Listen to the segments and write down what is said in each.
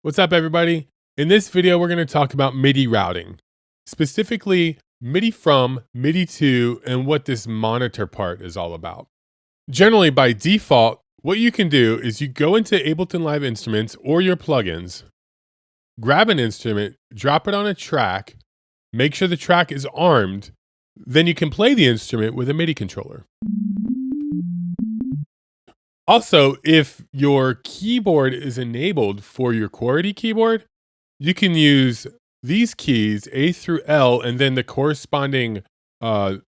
What's up, everybody? In this video, we're going to talk about MIDI routing, specifically MIDI from, MIDI to, and what this monitor part is all about. Generally, by default, what you can do is you go into Ableton Live Instruments or your plugins, grab an instrument, drop it on a track, make sure the track is armed, then you can play the instrument with a MIDI controller. Also, if your keyboard is enabled for your QWERTY keyboard, you can use these keys, A through L, and then the corresponding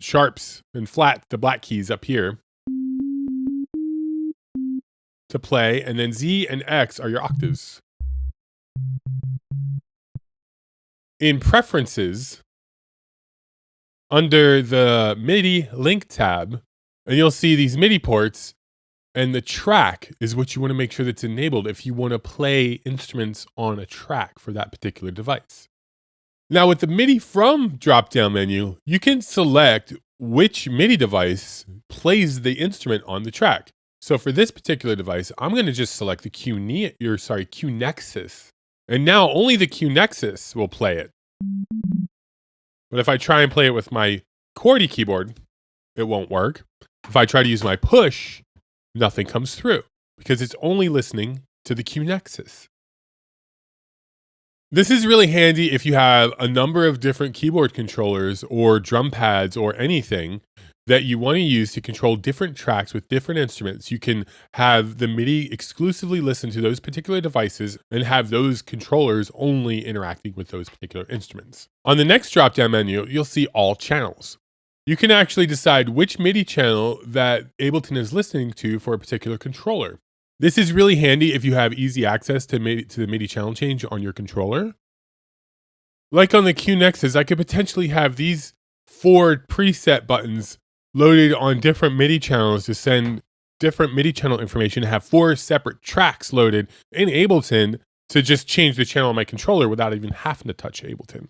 sharps and flat, the black keys up here, to play, and then Z and X are your octaves. In Preferences, under the MIDI link tab, and you'll see these MIDI ports, and the track is what you want to make sure that's enabled if you want to play instruments on a track for that particular device. Now, with the MIDI from drop-down menu, you can select which MIDI device plays the instrument on the track. So for this particular device, I'm going to just select the Q Nexus. And now only the Q Nexus will play it. But if I try and play it with my QWERTY keyboard, it won't work. If I try to use my push, nothing comes through because it's only listening to the Q Nexus. This is really handy if you have a number of different keyboard controllers or drum pads or anything that you want to use to control different tracks with different instruments. You can have the MIDI exclusively listen to those particular devices and have those controllers only interacting with those particular instruments. On the next drop-down menu, you'll see all channels. You can actually decide which MIDI channel that Ableton is listening to for a particular controller. This is really handy if you have easy access to the MIDI channel change on your controller. Like on the Q Nexus, I could potentially have these 4 preset buttons loaded on different MIDI channels to send different MIDI channel information, have 4 separate tracks loaded in Ableton to just change the channel on my controller without even having to touch Ableton.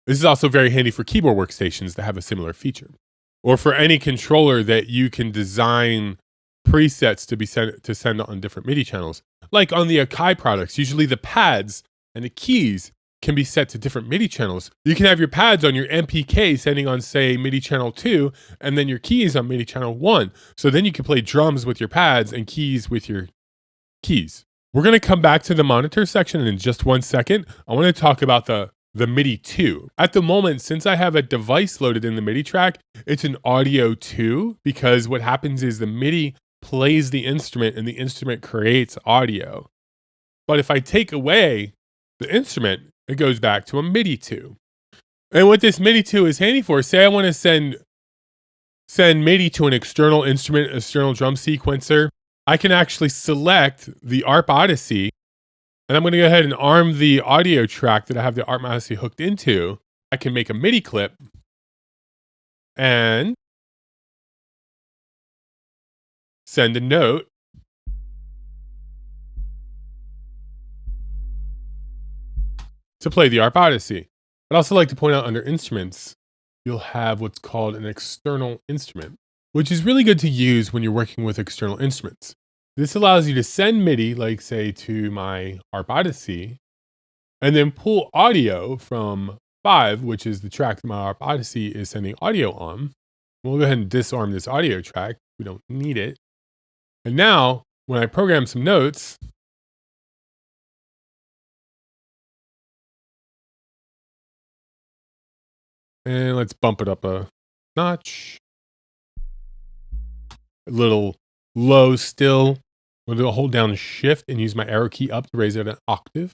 This is also very handy for keyboard workstations that have a similar feature, or for any controller that you can design presets to be send on different MIDI channels. Like on the Akai products, usually the pads and the keys can be set to different MIDI channels. You can have your pads on your MPK sending on, say, MIDI channel 2, and then your keys on MIDI channel 1. So then you can play drums with your pads and keys with your keys. We're going to come back to the monitor section in just 1 second. I want to talk about the MIDI 2. At the moment, since I have a device loaded in the MIDI track, it's an audio 2 because what happens is the MIDI plays the instrument and the instrument creates audio. But if I take away the instrument, it goes back to a MIDI 2. And what this MIDI 2 is handy for, say I want to send MIDI to an external instrument, external drum sequencer, I can actually select the ARP Odyssey. And I'm going to go ahead and arm the audio track that I have the ARP Odyssey hooked into. I can make a MIDI clip and send a note. To play the ARP Odyssey. I'd also like to point out under instruments, you'll have what's called an external instrument, which is really good to use when you're working with external instruments. This allows you to send MIDI, like say to my ARP Odyssey, and then pull audio from 5, which is the track that my ARP Odyssey is sending audio on. We'll go ahead and disarm this audio track. We don't need it. And now, when I program some notes, and let's bump it up a notch, a little low still. We'll hold down Shift and use my arrow key up to raise it an octave.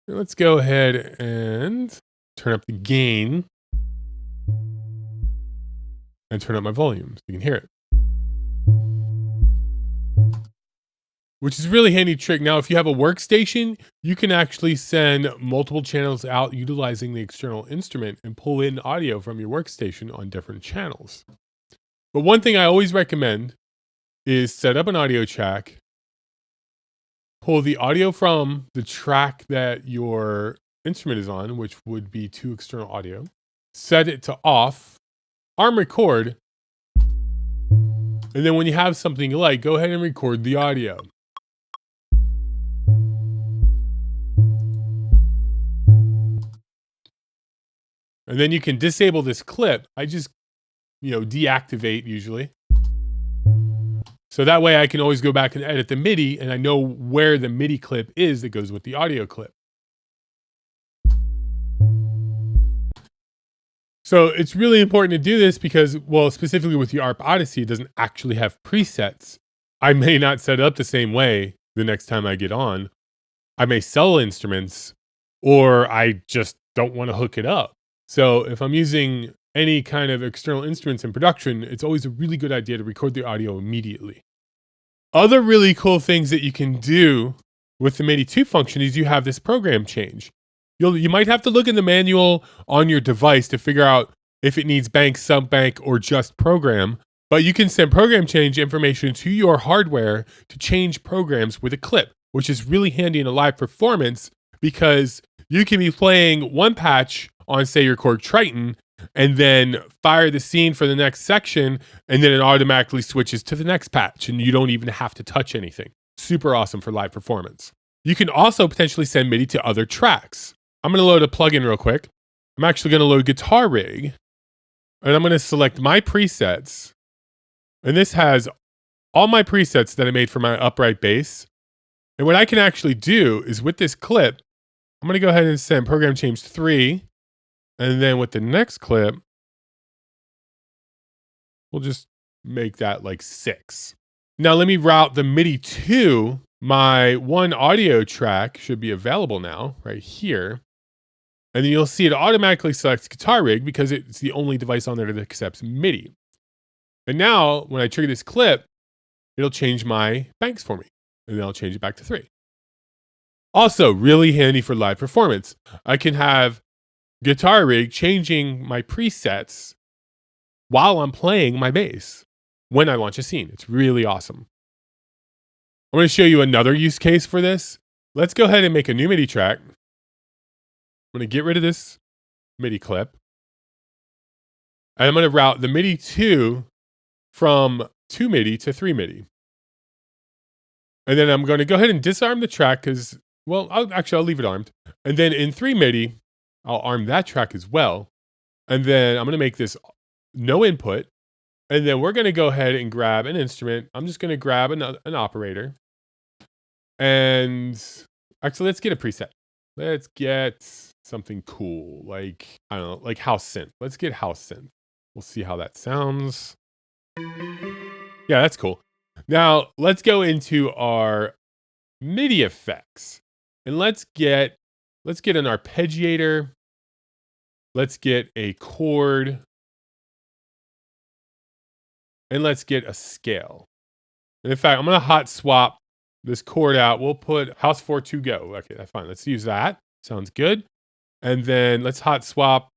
Let's go ahead and turn up the gain and turn up my volume so you can hear it. Which is a really handy trick. Now, if you have a workstation, you can actually send multiple channels out utilizing the external instrument and pull in audio from your workstation on different channels. But one thing I always recommend is set up an audio track, pull the audio from the track that your instrument is on, which would be to external audio, set it to off, arm record, and then when you have something you like, go ahead and record the audio. And then you can disable this clip. I just, deactivate usually. So that way I can always go back and edit the MIDI and I know where the MIDI clip is that goes with the audio clip. So it's really important to do this because, well, specifically with the ARP Odyssey, it doesn't actually have presets. I may not set it up the same way the next time I get on. I may sell instruments or I just don't want to hook it up. So if I'm using any kind of external instruments in production, it's always a really good idea to record the audio immediately. Other really cool things that you can do with the MIDI 2 function is you have this program change. You might have to look in the manual on your device to figure out if it needs bank, sub-bank, or just program. But you can send program change information to your hardware to change programs with a clip, which is really handy in a live performance because you can be playing one patch on, say, your Korg Triton, and then fire the scene for the next section, and then it automatically switches to the next patch, and you don't even have to touch anything. Super awesome for live performance. You can also potentially send MIDI to other tracks. I'm going to load a plugin real quick. I'm actually going to load Guitar Rig, and I'm going to select my presets. And this has all my presets that I made for my upright bass. And what I can actually do is with this clip, I'm going to go ahead and send program change 3. And then with the next clip, we'll just make that like 6. Now let me route the MIDI to my one audio track should be available now right here. And then you'll see it automatically selects Guitar Rig because it's the only device on there that accepts MIDI. And now when I trigger this clip, it'll change my banks for me. And then I'll change it back to 3. Also, really handy for live performance. I can have Guitar Rig changing my presets while I'm playing my bass when I launch a scene. It's really awesome. I'm going to show you another use case for this. Let's go ahead and make a new MIDI track. I'm going to get rid of this MIDI clip. And I'm going to route the MIDI 2 from 2 MIDI to 3 MIDI. And then I'm going to go ahead and disarm the track because, well, I'll leave it armed. And then in 3 MIDI, I'll arm that track as well. And then I'm going to make this no input. And then we're going to go ahead and grab an instrument. I'm just going to grab an operator. And actually, let's get a preset. Let's get something cool, like, I don't know, like house synth. Let's get house synth. We'll see how that sounds. Yeah, that's cool. Now, let's go into our MIDI effects. And let's get an arpeggiator. Let's get a chord. And let's get a scale. And in fact, I'm going to hot swap this chord out. We'll put House 4 to go. Okay, that's fine. Let's use that. Sounds good. And then let's hot swap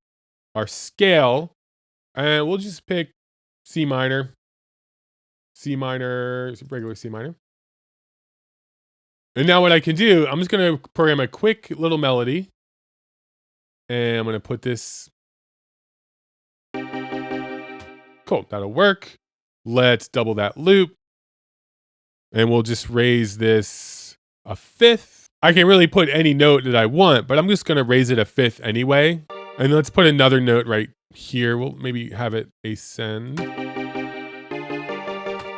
our scale. And we'll just pick C minor. C minor, regular C minor. And now what I can do, I'm just going to program a quick little melody. And I'm going to put this. Cool, that'll work. Let's double that loop. And we'll just raise this a 5th. I can really put any note that I want, but I'm just going to raise it a 5th anyway. And let's put another note right here. We'll maybe have it ascend.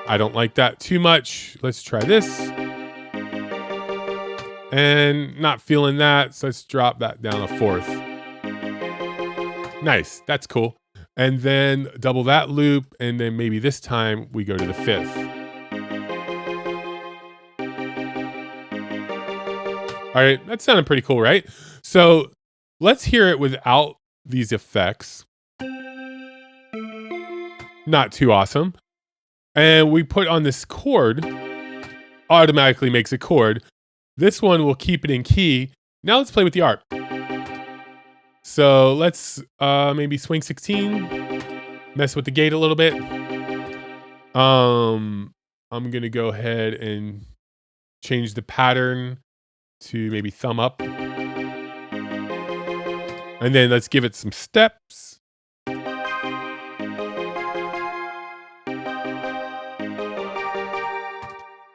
I don't like that too much. Let's try this. And not feeling that, so let's drop that down a 4th. Nice, that's cool. And then double that loop, and then maybe this time we go to the 5th. All right, that sounded pretty cool, right? So let's hear it without these effects. Not too awesome. And we put on this chord, automatically makes a chord. This one will keep it in key. Now let's play with the ARP. So let's maybe swing 16, mess with the gate a little bit. I'm gonna go ahead and change the pattern to maybe thumb up. And then let's give it some steps.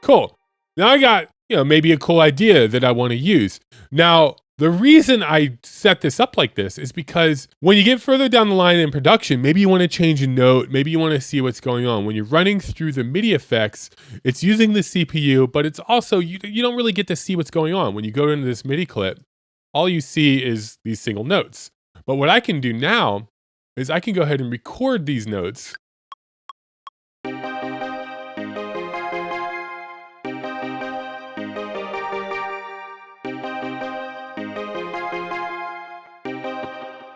Cool. Now I got, maybe a cool idea that I want to use. Now, The reason I set this up like this is because when you get further down the line in production, maybe you want to change a note, maybe you want to see what's going on. When you're running through the MIDI effects, it's using the CPU, but it's also, you don't really get to see what's going on. When you go into this MIDI clip, all you see is these single notes. But what I can do now is I can go ahead and record these notes.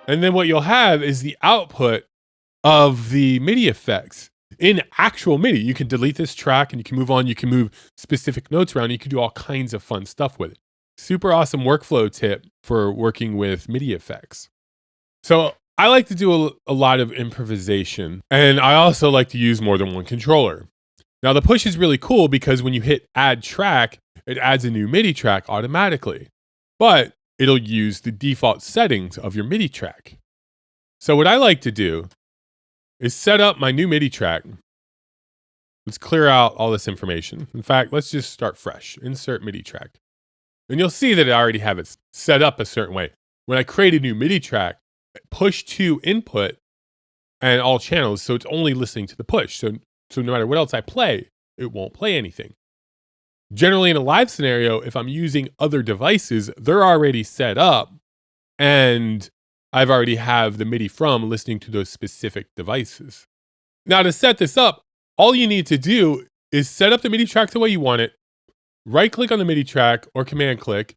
And then what you'll have is the output of the MIDI effects in actual MIDI. You can delete this track and you can move on. You can move specific notes around. You can do all kinds of fun stuff with it. Super awesome workflow tip for working with MIDI effects. So I like to do a lot of improvisation, and I also like to use more than one controller. Now the push is really cool because when you hit add track, it adds a new MIDI track automatically. But it'll use the default settings of your MIDI track. So what I like to do is set up my new MIDI track. Let's clear out all this information. In fact, let's just start fresh. Insert MIDI track. And you'll see that I already have it set up a certain way. When I create a new MIDI track, push to input and all channels, so it's only listening to the push. So no matter what else I play, it won't play anything. Generally, in a live scenario, if I'm using other devices, they're already set up and I've already have the MIDI from listening to those specific devices. Now, to set this up, all you need to do is set up the MIDI track the way you want it, right click on the MIDI track or command click,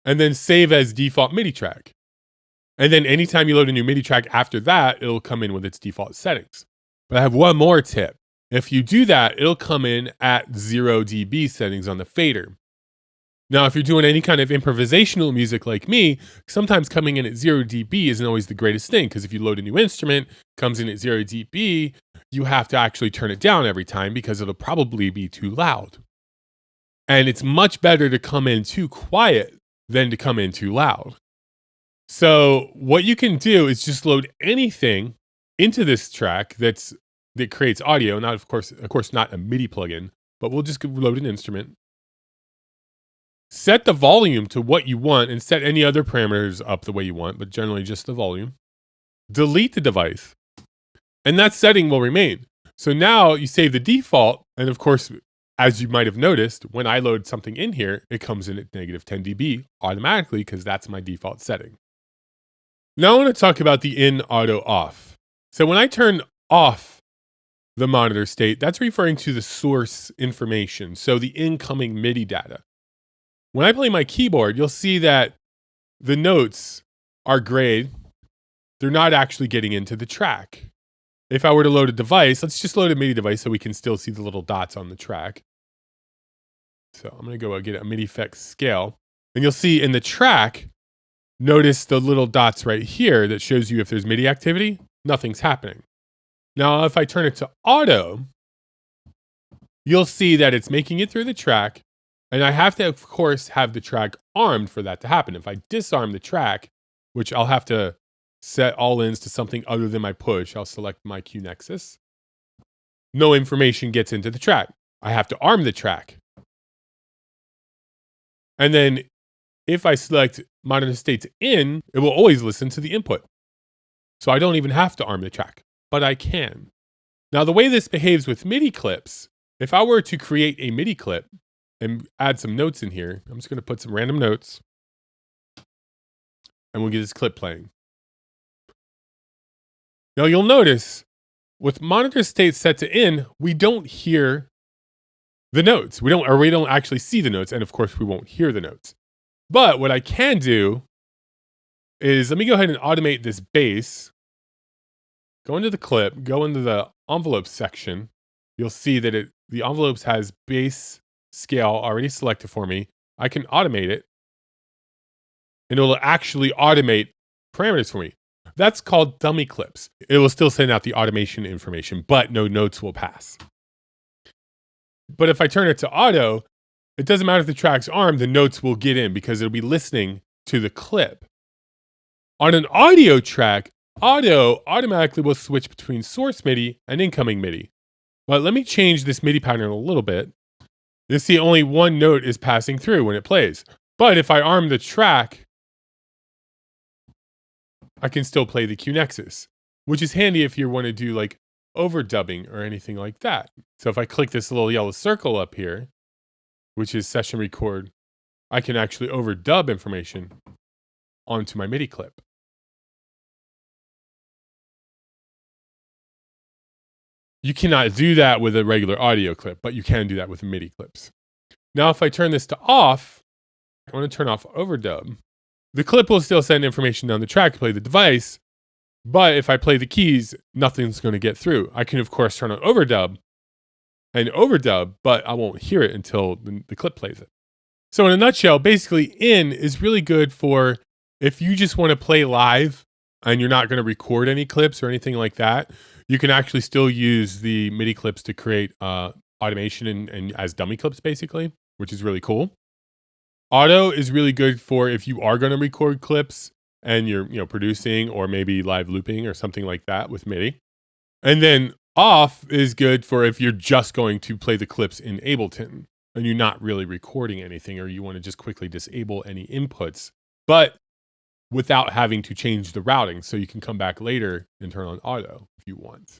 and then save as default MIDI track. And then anytime you load a new MIDI track after that, it'll come in with its default settings. But I have one more tip. If you do that, it'll come in at 0 dB settings on the fader. Now, if you're doing any kind of improvisational music like me, sometimes coming in at 0 dB isn't always the greatest thing, because if you load a new instrument, comes in at 0 dB, you have to actually turn it down every time because it'll probably be too loud. And it's much better to come in too quiet than to come in too loud. So what you can do is just load anything into this track that creates audio. Not, of course, not a MIDI plugin, but we'll just load an instrument. Set the volume to what you want and set any other parameters up the way you want, but generally just the volume. Delete the device, and that setting will remain. So now you save the default, and of course, as you might have noticed, when I load something in here, it comes in at negative 10 dB automatically because that's my default setting. Now I want to talk about the in auto off. So when I turn off the monitor state, that's referring to the source information, so the incoming MIDI data. When I play my keyboard, you'll see that the notes are grayed. They're not actually getting into the track. If I were to load a device, let's just load a MIDI device so we can still see the little dots on the track. So I'm going to go get a MIDI effects scale, and you'll see in the track, notice the little dots right here that shows you if there's MIDI activity, nothing's happening. Now, if I turn it to auto, you'll see that it's making it through the track, and I have to, of course, have the track armed for that to happen. If I disarm the track, which I'll have to set all ins to something other than my push, I'll select my Q Nexus. No information gets into the track. I have to arm the track. And then if I select monitor states in, it will always listen to the input. So I don't even have to arm the track, but I can. Now, the way this behaves with MIDI clips, if I were to create a MIDI clip and add some notes in here, I'm just going to put some random notes, and we'll get this clip playing. Now, you'll notice with monitor state set to in, we don't hear the notes. We don't actually see the notes, and of course, we won't hear the notes. But what I can do is, let me go ahead and automate this bass. Go into the clip, go into the envelope section. You'll see that the envelopes has bass scale already selected for me. I can automate it, and it will actually automate parameters for me. That's called dummy clips. It will still send out the automation information, but no notes will pass. But if I turn it to auto, it doesn't matter if the track's armed, the notes will get in because it'll be listening to the clip. On an audio track, auto automatically will switch between source MIDI and incoming MIDI. But let me change this MIDI pattern a little bit. You'll see only one note is passing through when it plays. But if I arm the track I can still play the Q Nexus, which is handy if you want to do like overdubbing or anything like that. So if I click this little yellow circle up here, which is session record, I can actually overdub information onto my MIDI clip. You cannot do that with a regular audio clip, but you can do that with MIDI clips. Now, if I turn this to off, I want to turn off overdub. The clip will still send information down the track to play the device, but if I play the keys, nothing's going to get through. I can, of course, turn on overdub and overdub, but I won't hear it until the clip plays it. So in a nutshell, basically in is really good for if you just want to play live and you're not going to record any clips or anything like that, you can actually still use the MIDI clips to create automation and as dummy clips basically, which is really cool. Auto is really good for if you are going to record clips and you're producing or maybe live looping or something like that with MIDI. And then off is good for if you're just going to play the clips in Ableton and you're not really recording anything or you want to just quickly disable any inputs, but without having to change the routing so you can come back later and turn on auto if you want.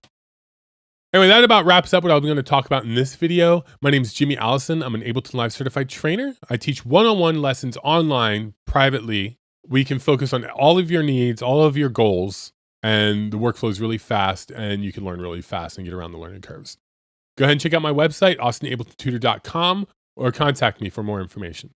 Anyway, that about wraps up what I'm going to talk about in this video. My name is Jimmy Allison. I'm an Ableton Live certified trainer. I teach one-on-one lessons online privately. We can focus on all of your needs, all of your goals, and the workflow is really fast and you can learn really fast and get around the learning curves. Go ahead and check out my website, austinabletontutor.com, or contact me for more information.